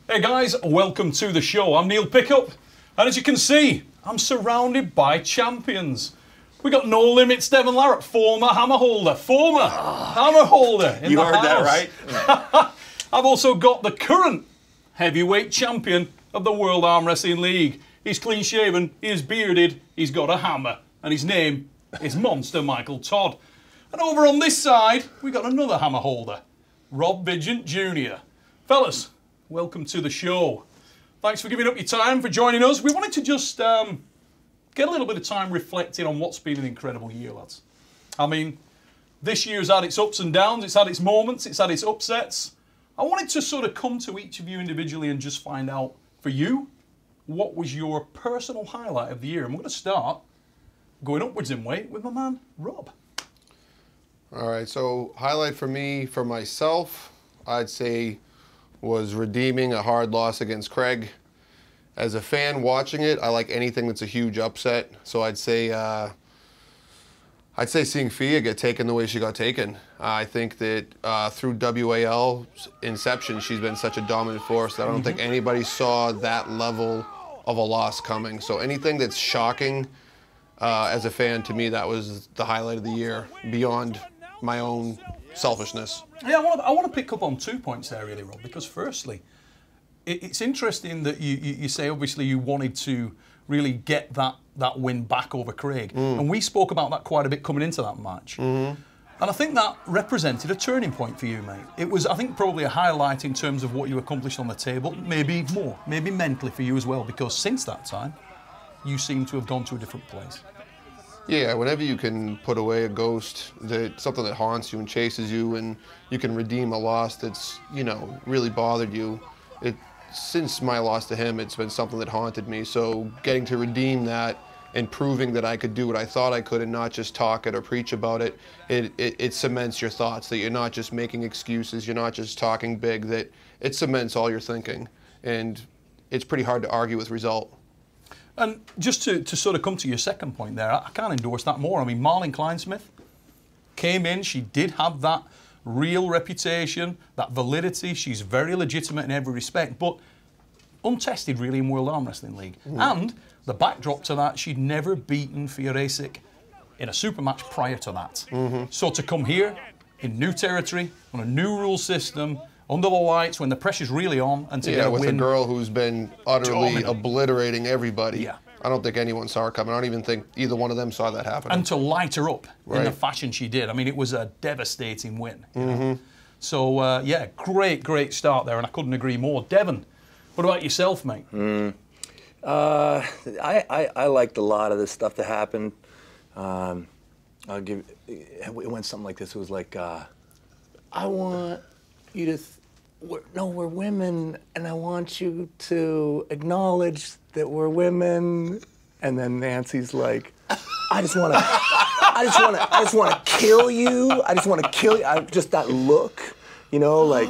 Hey guys, welcome to the show. I'm Niel Pikcup, and as you can see, I'm surrounded by champions. We got No Limits Devon Larratt, former hammer holder, hammer holder in you the heard house. that right? I've also got the current heavyweight champion of the World Armwrestling League. He's clean shaven, he is bearded, he's got a hammer, and his name is Monster Michael Todd. And over on this side, we got another hammer holder, Rob VIGEANT Jr. Fellas, welcome to the show. Thanks for giving up your time, for joining us. We wanted to just get a little bit of time reflecting on what's been an incredible year, lads. I mean, this year's had its ups and downs, it's had its moments, it's had its upsets. I wanted to sort of come to each of you individually and just find out, for you, what was your personal highlight of the year? And we're going to start going upwards in weight with my man, Rob. All right, so highlight for me, for myself, I'd say was redeeming a hard loss against Craig. As a fan watching it, I like anything that's a huge upset. So I'd say seeing Fia get taken the way she got taken. I think that through WAL's inception, she's been such a dominant force that I don't think anybody saw that level of a loss coming. So anything that's shocking as a fan, to me, that was the highlight of the year, beyond my own selfishness. Yeah, I want to pick up on 2 points there, really, Rob, because firstly, it's interesting that you say, obviously, you wanted to really get that win back over Craig. And we spoke about that quite a bit coming into that match. And I think that represented a turning point for you, mate. It was, I think, probably a highlight in terms of what you accomplished on the table, maybe more, maybe mentally for you as well, because since that time, you seem to have gone to a different place. Yeah, whenever you can put away a ghost, something that haunts you and chases you, and you can redeem a loss that's, you know, really bothered you. Since my loss to him, it's been something that haunted me. So getting to redeem that and proving that I could do what I thought I could and not just talk it or preach about it, it cements your thoughts, that you're not just making excuses, you're not just talking big, that it cements all your thinking. And it's pretty hard to argue with result. And just to sort of come to your second point there, I can't endorse that more. I mean, MALIN KLEINSMITH came in, she did have that real reputation, that validity, she's very legitimate in every respect, but untested really in World Armwrestling League. And the backdrop to that, she'd never beaten REISEKO in a super match prior to that. So to come here, in new territory, on a new rule system, under the lights, when the pressure's really on, and to get a with win. a girl who's been utterly obliterating everybody. Yeah. I don't think anyone saw her coming. I don't even think either one of them saw that happen. And to light her up in the fashion she did. I mean, it was a devastating win. You know? So, yeah, great start there, and I couldn't agree more. Devon, what about yourself, mate? I liked a lot of the stuff that happened. It went something like this. It was like, I want you to, we're women, and I want you to acknowledge that we're women. And then Nancy's like, I just want to kill you. I just want to kill you. Just that look, you know, like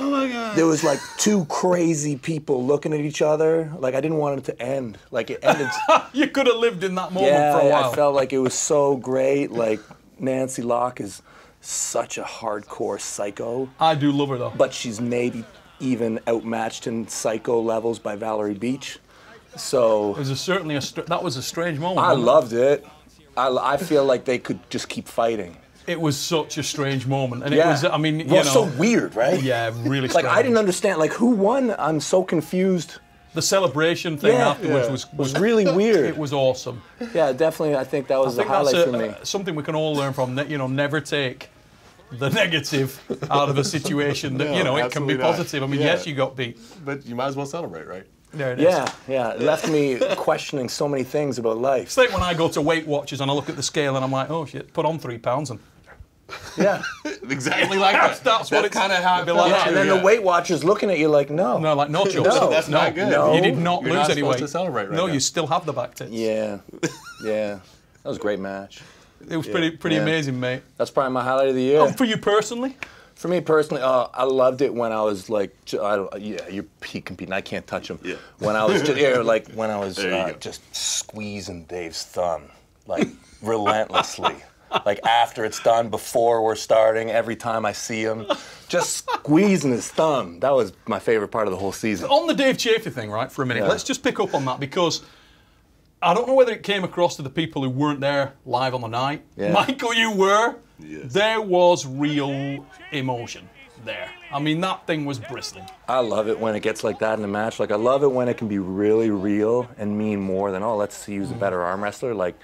there was like two crazy people looking at each other. Like I didn't want it to end. Like it ended. You could have lived in that moment for a while. I felt like it was so great. Like Nancy Locke is such a hardcore psycho. I do love her though. But she's maybe even outmatched in psycho levels by Valerie Beach. So it was certainly that was a strange moment. I loved it. I feel like they could just keep fighting. It was such a strange moment, and it was. I mean, you know, so weird, right? Yeah, really. Like I didn't understand. Like who won? I'm so confused. The celebration thing afterwards was really weird. It was awesome. Yeah, definitely. I think that was the highlight for me. Something we can all learn from. That, you know, never take the negative out of a situation. That, you know, it can be positive. I mean, yes, you got beat, but you might as well celebrate, right? There it is. Yeah. It left me questioning so many things about life. It's like when I go to Weight Watchers and I look at the scale and I'm like, oh shit, put on 3 pounds and. Yeah. Exactly like that. That's what it's kind of how it felt. Yeah, and then the Weight Watchers looking at you like, no. No, like no choice. No, that's not good. No. You did not lose any weight. To celebrate right no, now. you still have the back tits. Yeah. That was a great match. It was pretty amazing, mate. That's probably my highlight of the year. For you personally? For me personally, I loved it when I was like, you're competing. I can't touch him. Yeah. When I was just, just squeezing Dave's thumb, like relentlessly. like after it's done, before we're starting, every time I see him, just squeezing his thumb. That was my favorite part of the whole season. On the Dave CHAFFEE thing, right, for a minute, let's just pick up on that, because I don't know whether it came across to the people who weren't there live on the night. Yeah. Michael, you were. Yes. There was real emotion there. I mean, that thing was bristling. I love it when it gets like that in a match. Like, I love it when it can be really real and mean more than, oh, let's see who's a better arm wrestler. Like,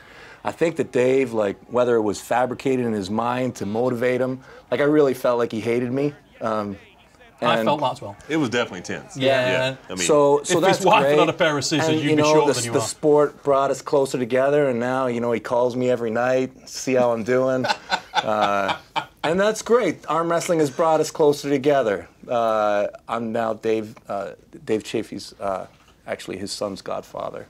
I think that Dave, like, whether it was fabricated in his mind to motivate him, like, I really felt like he hated me. I felt that as well. It was definitely tense. Yeah. I mean, so if that's his wife great. had a pair of scissors, and, you'd be shorter than you the are. sport brought us closer together, and now, you know, he calls me every night, see how I'm doing. And that's great. Arm wrestling has brought us closer together. I'm now Dave CHAFFEE's, actually his son's godfather.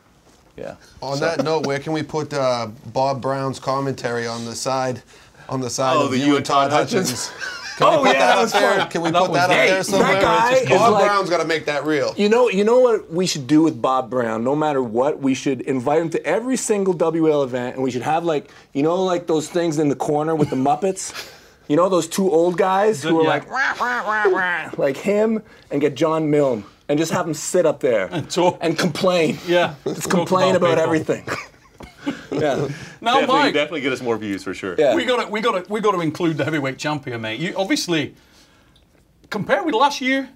Yeah. On that note, where can we put Bob Brown's commentary on the side of the you and Todd Hutchins? Can we put that up there? Can we put that up there somewhere? That guy is Bob like, Brown's got to make that real. You know what we should do with Bob Brown? No matter what, we should invite him to every single WL event, and we should have, like, you know, like those things in the corner with the Muppets. You know those two old guys who are like, rah, rah, rah, rah, like him, and get John Milne and just have him sit up there and complain. Yeah. Just complain about people. everything. Yeah. Now, Mike, definitely get us more views for sure. Yeah. we got to include the heavyweight champion, mate. You obviously, compared with last year,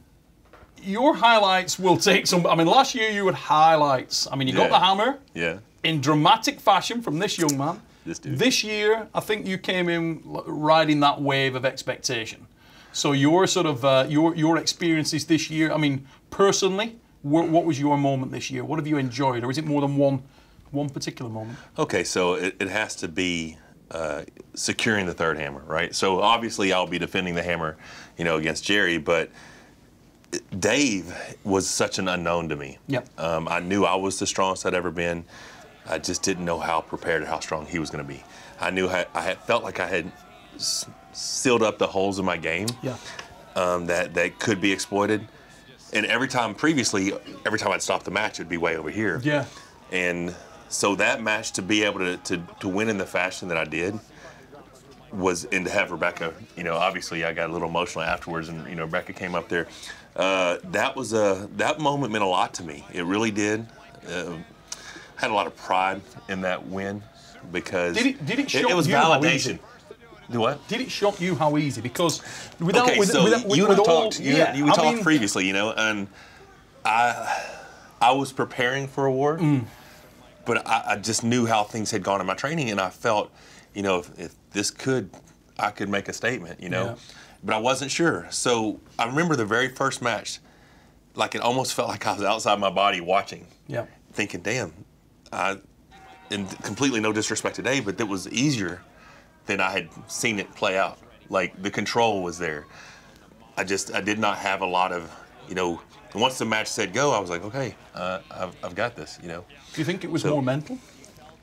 your highlights will take some. I mean, last year you had highlights. I mean, you got the hammer. Yeah. In dramatic fashion from this young man. This dude. This year, I think you came in riding that wave of expectation. So your sort of your experiences this year. I mean, personally, what was your moment this year? What have you enjoyed, or is it more than one particular moment? Okay, so it has to be securing the third hammer, right? So obviously I'll be defending the hammer, you know, against Jerry, but Dave was such an unknown to me. Yep. I knew I was the strongest I'd ever been. I just didn't know how prepared or how strong he was going to be. I knew I had felt like I had sealed up the holes in my game. Yeah. That could be exploited. And every time I'd stop the match, it'd be way over here. Yeah. And so that match, to be able to win in the fashion that I did, and to have Rebecca, you know, obviously I got a little emotional afterwards, and, you know, Rebecca came up there. That moment meant a lot to me. It really did. Had a lot of pride in that win, because Did it shock it was you how validation. easy? Do what? Did it shock you how easy? Because without, Okay, so you and I talked. We talked mean, previously, you know, and I was preparing for a war, but I just knew how things had gone in my training, and I felt, you know, if this I could make a statement, you know, Yeah. but I wasn't sure. So I remember the very first match, like it almost felt like I was outside my body watching, thinking, damn, and completely no disrespect to Dave, but it was easier than I had seen it play out. Like, the control was there. I did not have a lot of, you know, once the match said go, I was like, okay, I've got this, you know. Do you think it was more mental? Do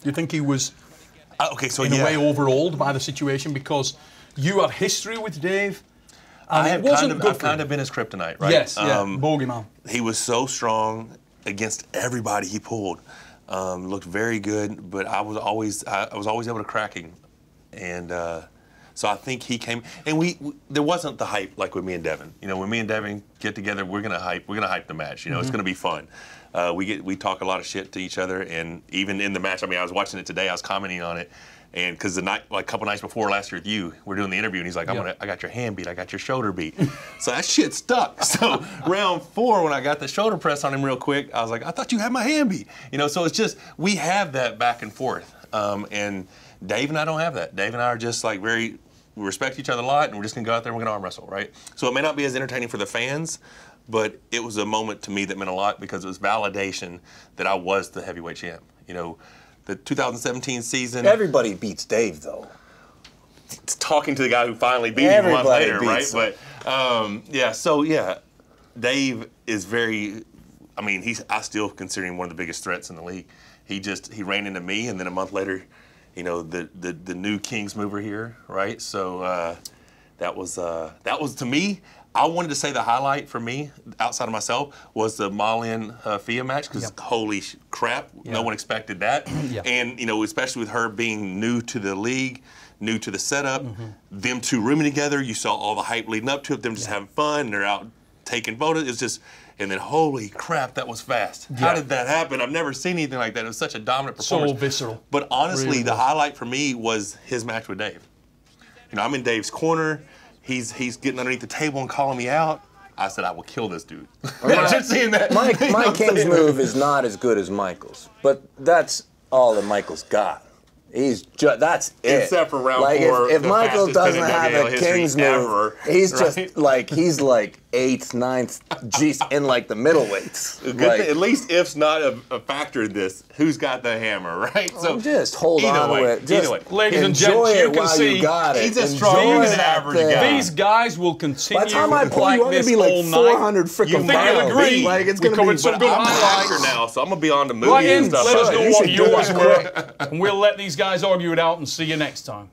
you think he was, in a way, overawed by the situation because you had history with Dave? And I've kind of been his kryptonite, right? Yes, bogeyman. He was so strong against everybody he pulled. Looked very good, but I was always able to crack him, and so I think he came. And there wasn't the hype like with me and Devon. You know, when me and Devon get together, we're gonna hype the match. You know, it's gonna be fun. We talk a lot of shit to each other, and even in the match, I mean, I was watching it today. I was commenting on it. And because a couple nights before last year with you, we're doing the interview, and he's like, I got your hand beat, I got your shoulder beat. So that shit stuck. So round 4, when I got the shoulder press on him real quick, I was like, I thought you had my hand beat. You know, so it's just, we have that back and forth. And Dave and I don't have that. Dave and I are just like we respect each other a lot, and we're just gonna go out there and we're gonna arm wrestle, right? So it may not be as entertaining for the fans, but it was a moment to me that meant a lot because it was validation that I was the heavyweight champ. You know, the 2017 season. Everybody beats Dave, though. It's talking to the guy who finally beat him a month later, right? Him. But Dave is very. I mean, I still consider him one of the biggest threats in the league. He ran into me, and then a month later, you know, the new Kings mover here, right? So that was to me. I wanted to say the highlight for me, outside of myself, was the MALIN Fia match, because holy crap, no one expected that. And, you know, especially with her being new to the league, new to the setup. Them two rooming together, you saw all the hype leading up to it, them just having fun, and they're out taking photos. It's just, and then holy crap, that was fast. How did that happen? I've never seen anything like that. It was such a dominant performance. So visceral. But honestly, Really the was. highlight for me was his match with Dave. You know, I'm in Dave's corner. He's getting underneath the table and calling me out. I said, I will kill this dude. Just seeing that. Mike You know what I'm King's saying? move is not as good as Michael's, but that's all that Michael's got. That's it. Except for round like 4, if the Michael fastest doesn't pin in have WL a history King's move, ever, he's just right? like he's like 8th, 9th, geez, in like the middleweights. Like, At least if's not a factor in this. Who's got the hammer, right? So just hold either on way, to it. Just either way. Ladies and enjoy gents, you it can while see you got it. he's a Enjoy stronger than that average thing. guy. These guys will continue By the time I pull like you, I'm gonna this be all like night. 400 freaking You think you'll pounds. agree? Like it's We gonna be. covered some But good I'm a highlights. actor now, so I'm gonna be on the Right movies in, and stuff. let us know You what should do yours that were, and we'll let these guys argue it out and see you next time.